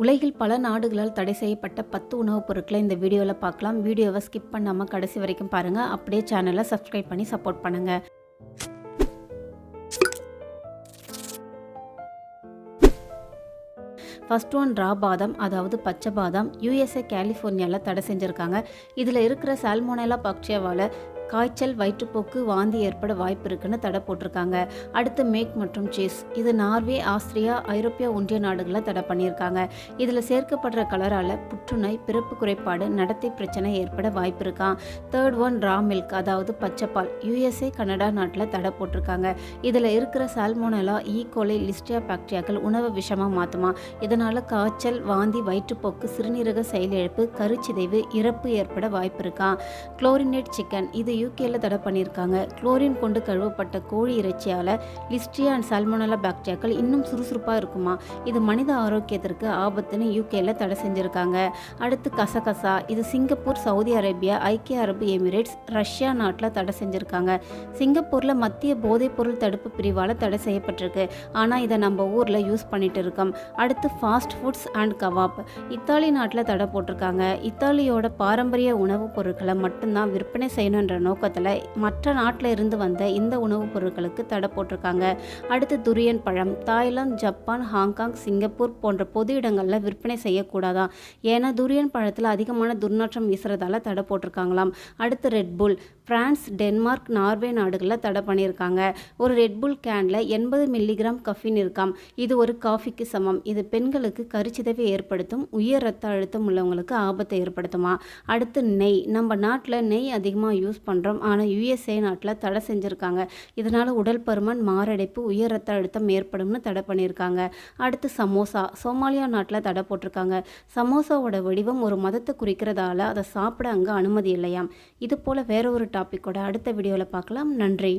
உலகில் பல நாடுகளால் தடை செய்யப்பட்ட 10 உணவுப் பொருட்களை இந்த வீடியோவில் பார்க்கலாம். வீடியோவை ஸ்கிப் பண்ணாமல் கடைசி வரைக்கும் பாருங்கள். அப்படியே சேனலை சப்ஸ்கிரைப் பண்ணி சப்போர்ட் பண்ணுங்கள். ஃபர்ஸ்ட் ஒன் ரா பாதாம், அதாவது பச்சை பாதாம். யூஎஸ்ஏ கலிஃபோர்னியாவில் தடை செஞ்சுருக்காங்க. இதில் இருக்கிற சால்மோனெல்லா பாக்டீரியாவால் காய்ச்சல், வயிற்றுப்போக்கு, வாந்தி ஏற்பட வாய்ப்பு இருக்குன்னு தடை போட்டிருக்காங்க. அடுத்து மேக் மற்றும் சீஸ். இது நார்வே, ஆஸ்திரியா, ஐரோப்பிய ஒன்றிய நாடுகளில் தடை பண்ணியிருக்காங்க. இதில் சேர்க்கப்படுற கலரால் புற்றுநோய், பிறப்பு குறைபாடு, நடத்தை பிரச்சனை ஏற்பட வாய்ப்பு இருக்கான். தேர்ட் ஒன் ரா மில்க், அதாவது பச்சைப்பால். யூஎஸ்ஏ, கனடா நாட்டில் தடை போட்டிருக்காங்க. இதில் இருக்கிற சால்மோனெல்லா, ஈகோலை, லிஸ்டியா பாக்டீரியாக்கள் உணவை விஷமாக மாற்றுமா. இதனால் காய்ச்சல், வாந்தி, வயிற்றுப்போக்கு, சிறுநீரக செயலிழப்பு, கருச்சிதைவு, இறப்பு ஏற்பட வாய்ப்பு இருக்கான். Chlorinate chicken. இது யூகேல தடை பண்ணியிருக்காங்க. குளோரின் கொண்டு கழுவப்பட்ட கோழி இறைச்சியால் லிஸ்ட்ரியா அண்ட் சால்மோனெல்லா பாக்டீரியாக்கள் இன்னும் சுறுசுறுப்பாக இருக்குமா. இது மனித ஆரோக்கியத்திற்கு ஆபத்துன்னு யூகேல தடை செஞ்சுருக்காங்க. அடுத்து கசகசா. இது சிங்கப்பூர், சவுதி அரேபியா, ஐக்கிய அரபு எமிரேட்ஸ், ரஷ்யா நாட்டில் தடை செஞ்சுருக்காங்க. சிங்கப்பூரில் மத்திய போதைப்பொருள் தடுப்பு பிரிவால் தடை செய்யப்பட்டிருக்கு. ஆனால் இதை நம்ம ஊரில் யூஸ் பண்ணிட்டு இருக்கோம். அடுத்து fast foods and kebab. Italy நாட்டில் தடை போட்டிருக்காங்க. இத்தாலியோட பாரம்பரிய உணவுப் பொருட்களை மட்டும்தான் விற்பனை செய்யணுன்ற நோக்கத்தில் மற்ற நாட்டில் இருந்து வந்த இந்த உணவுப் பொருட்களுக்கு தடை போட்டிருக்காங்க. அடுத்து துரியன் பழம். தாய்லாந்து, ஜப்பான், ஹாங்காங், சிங்கப்பூர் போன்ற பொது இடங்களில் விற்பனை செய்யக்கூடாதான். ஏன்னா துரியன் பழத்தில் அதிகமான துர்நாற்றம் வீசுறதால தடை போட்டிருக்காங்களாம். அடுத்து ரெட்புல். பிரான்ஸ், டென்மார்க், நார்வே நாடுகளில் தடை பண்ணியிருக்காங்க. ஒரு ரெட்புல் கேனில் 80 மில்லிகிராம் கஃபின் இருக்காம். இது ஒரு காஃபிக்கு சமம். இது பெண்களுக்கு கருச்சிதைவை ஏற்படுத்தும். உயர் ரத்த அழுத்தம் உள்ளவங்களுக்கு ஆபத்தை ஏற்படுத்துமா. அடுத்து நெய். நம்ம நாட்டில் நெய் அதிகமாக யூஸ் பண்ணுறோம். ஆனால் யுஎஸ்ஏ நாட்டில் தடை செஞ்சுருக்காங்க. இதனால் உடல் பருமன், மாரடைப்பு, உயர் ரத்த அழுத்தம் ஏற்படும்னு தடை பண்ணியிருக்காங்க. அடுத்து சமோசா. சோமாலியா நாட்டில் தடை போட்டிருக்காங்க. சமோசாவோட வடிவம் ஒரு மதத்தை குறிக்கிறதால அதை சாப்பிட அங்கே அனுமதி இல்லையாம். இது போல் வேற ஒரு டாப்பிக்கோட அடுத்த வீடியோவில் பார்க்கலாம். நன்றி.